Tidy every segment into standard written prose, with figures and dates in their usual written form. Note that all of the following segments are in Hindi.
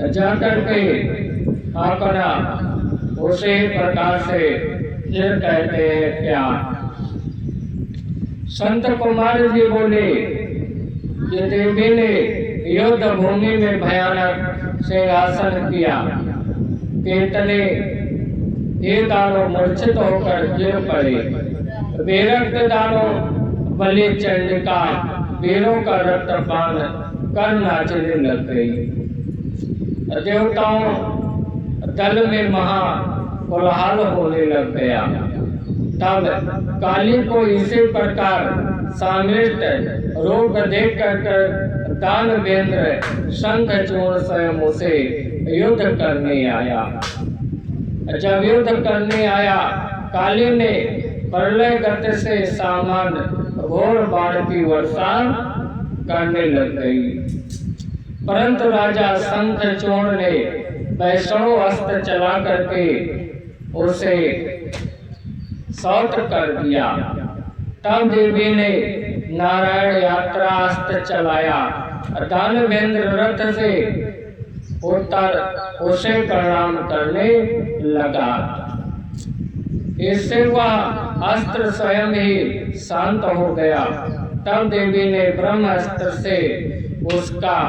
जाकर के अपना उसी प्रकार से फिर कहते हैं क्या। संत कुमार जी बोले कि देवी ने युद्ध भूमि में भयानक सिंहासन किया, केतने ये दानव मूर्छित होकर गिर पड़े। विरक्त दानव बलि चंडिका वीरों का रक्तपान कर नाचने लग गई। देवताओं दल में महा कोलाहल होने लग गया। तब काली को इसी प्रकार सामृत रोग देख कर दानवेंद्र शंखचूर्ण स्वयं उसे युद्ध करने आया। जब युद्ध करने आया, काली ने प्रलय गति से सामान घोर बाण की वर्षा करने लग गई, परंतु राजा शंखचूर्ण ने वैष्णव अस्त्र चला करके उसे सौत कर दिया। तब देवी ने नारायण यात्रा अस्त्र चलाया। दानवेंद्र रथ से उतर उसे प्रणाम करने लगा। इससे वह अस्त्र स्वयं ही शांत हो गया। तब देवी ने ब्रह्मास्त्र से उसका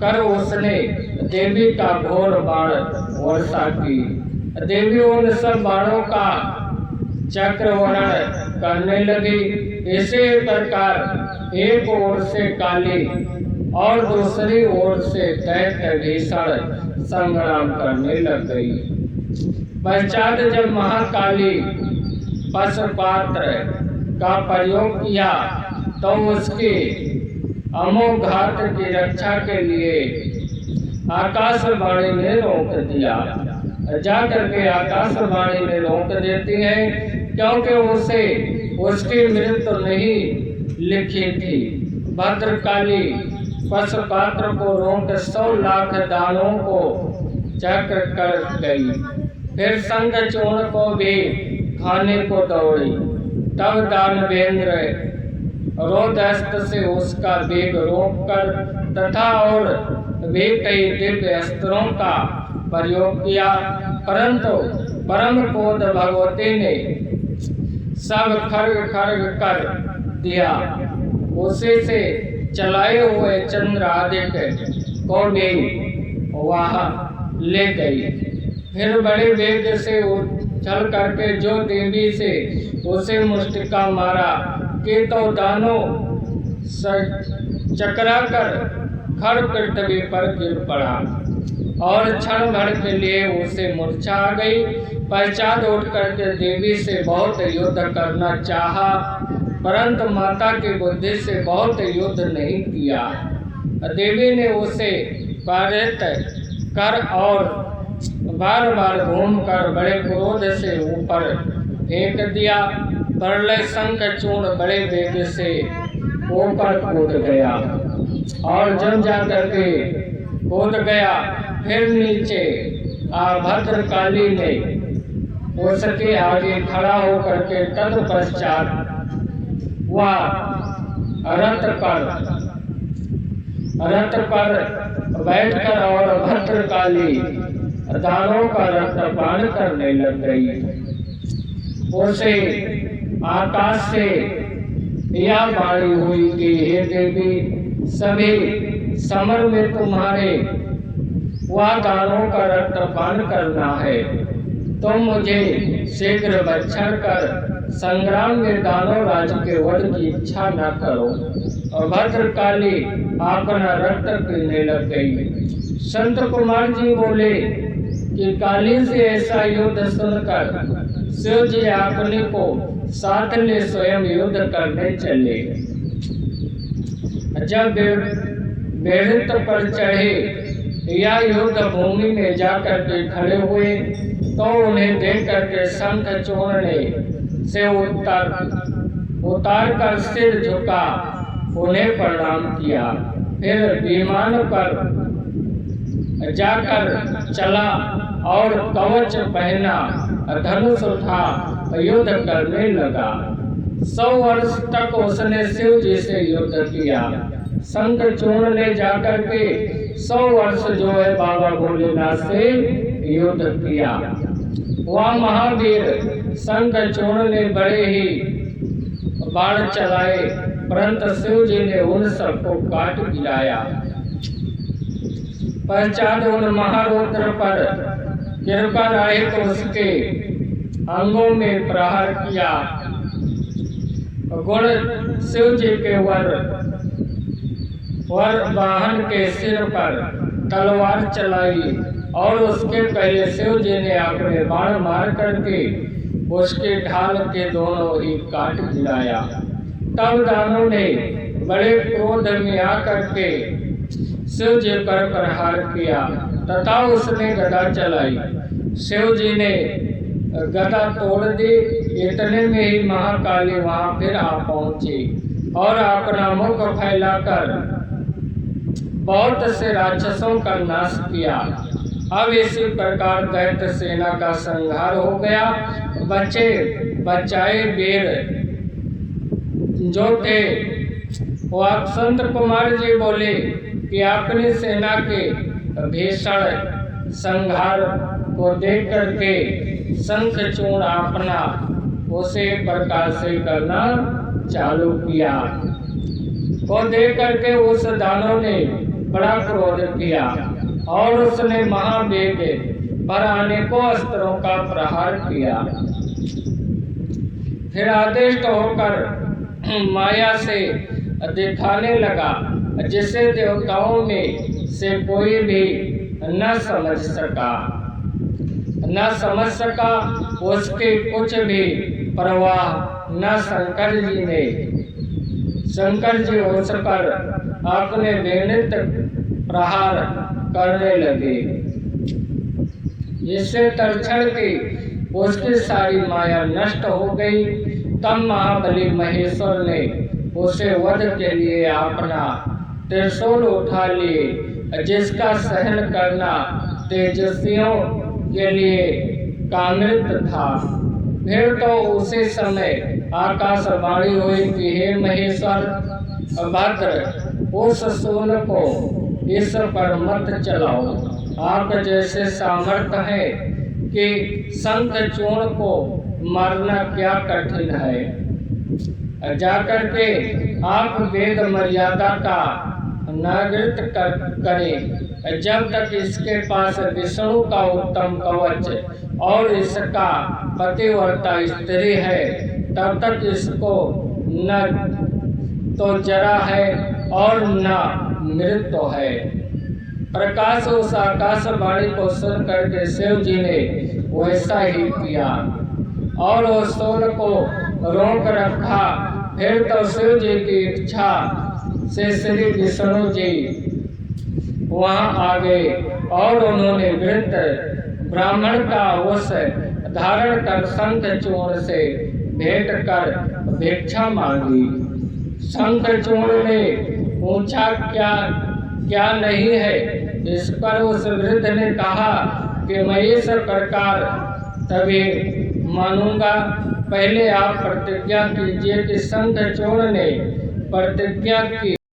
कर उसने देवी का घोर बाण वर्षा की। देवी उन सब बाणों का चक्रवर्णन करने लगी। इसी प्रकार एक ओर से काली और दूसरी ओर से दैत्य भीषण संग्राम करने लग गई। पश्चात जब महाकाली पशुपात्र का प्रयोग किया तो उसके अमोघात की रक्षा के लिए आकाशवाणी ने रोक दिया। जाकर के आकाशवाणी ने रोक देती है, क्योंकि उसे उसकी मृत्यु नहीं लिखी थी। भद्रकाली पशुपात्र को रोक 100 लाख दानों को चक्र कर गई। फिर शंखचूर्ण को भी खाने को दौड़ी। तब दानवेंद्र रोदस्त्र से उसका वेग रोककर तथा और भी कई दिव्य अस्त्रों का प्रयोग किया, परंतु परम क्रोध भगवती ने सब खर्ग खर्ग कर दिया। उसी से चलाए हुए चंद्र आदित्य को भी वहां ले गई। फिर बड़े वेग से चल करके जो देवी से उसे मुष्टिका मारा कि तो दानों चकरा कर खड़ पृथ्वी पर गिर पड़ा और क्षण भर के लिए उसे मूर्छा आ गई। पश्चात उठ करके देवी से बहुत युद्ध करना चाहा, परंतु माता की बुद्धि से बहुत युद्ध नहीं किया। देवी ने उसे पारित कर और बार बार घूमकर बड़े क्रोध से ऊपर फेंक दिया। प्रलय शंखचूर्ण बड़े वेग से ऊपर कूद गया और जब जाकर के कूद गया, फिर नीचे भद्रकाली ने उसके आगे खड़ा होकर के तत्पश्चात वह रथ पर बैठकर और भद्रकाली दानों का रक्तपान करने लग गई। उसे आकाश से यह वाणी हुई कि हे देवी, सभी समर में तुम्हारे वह दानों का रक्तपान करना है। तुम मुझे शीघ्र भक्षण कर संग्राम में दानव राज के वध की इच्छा न करो। और भद्रकाली अपना रक्त पीने लग गई। संत कुमार जी बोले कि काली से ऐसा युद्ध सुनकर शिव जी अपने को साथ ले स्वयं युद्ध करने चले। जब बेड़ित पर चढ़े या युद्ध भूमि में जाकर के खड़े हुए तो उन्हें देख करके शंखचूर्ण ने से उतार कर सिर झुका उन्हें प्रणाम किया। फिर विमान पर जाकर चला और कवच पहना, धनुष उठा, युद्ध करने लगा। 100 वर्ष तक उसने शिव जी से युद्ध किया। शंखचूर्ण ने जाकर के 100 वर्ष जो है बाबा भोलेनाथ से युद्ध किया। वह महावीर शंखचूर्ण ने बड़े ही बाण चलाए, परंतु शिव जी ने उन सबको काट गिराया। पश्चात उन महारुद्र पर कृपा रहित उसके अंगों में प्रहार किया। गुण शिव जी के वर वाहन के सिर पर तलवार चलाई और उसके पहले शिव जी ने अपने बाण मार करके उसके ढाल के दोनों ही काट गिराया। तब दानव ने बड़े क्रोध में आकर के शिव जी पर प्रहार किया तथा उसने गदा चलाई। शिव जी ने गदा तोड़ दी। इतने में ही महाकाली वहां फिर आ पहुंची और अपना मुख फैलाकर बहुत से राक्षसों का नाश किया। अब इसी प्रकार दैत्य सेना का संहार हो गया। बचाए वीर जो थे वह संत कुमार जी बोले कि अपनी सेना के भीषण संहार को देख करके शंखचूर्ण अपना उसे प्रकार से करना चालू किया। को देख करके उस दानव ने बड़ा क्रोध किया और उसने महावेग पर अनेकों अस्त्रों का प्रहार किया। फिर आदिष्ट होकर माया से दिखाने लगा, जिसे देवताओं में से कोई भी न समझ सका। उसके कुछ भी परवाह न शंकर जी उस पर अपने बेनित प्रहार करने लगे, जिससे तत्क्षण की उसकी सारी माया नष्ट हो गई। तब महाबली महेश्वर ने उसे वध के लिए अपना त्रिशूल उठा लिए, जिसका सहन करना तेजस्वियों के लिए कामृत था। फिर तो उसी समय आकाशवाणी हुई कि हे महेश्वर भद्र, उस शूल को इस पर मत चलाओ। आप जैसे सामर्थ्य है कि शंखचूर्ण को मारना क्या कठिन है। जाकर के आप वेद मर्यादा का नागरिक करें। जब तक इसके पास विष्णु का उत्तम कवच और इसका पतिव्रता स्त्री है, तब तक इसको न तो जरा है और न मृत्यु है। प्रकाश उस आकाशवाणी को सुन करके शिव जी ने वैसा ही किया और उस शूल को रोक रखा। फिर तो शिव जी की इच्छा से श्री विष्णु जी वहां आ गए और उन्होंने वृद्ध ब्राह्मण का उस धारण कर शंखचूर्ण से भेंट कर भिक्षा मांगी। शंखचूर्ण ने पूछा क्या नहीं है। इस पर उस वृद्ध ने कहा कि मैं इस प्रकार तभी मानूंगा। पहले आप प्रतिज्ञा कीजिए कि शंखचूर्ण ने प्रतिज्ञा की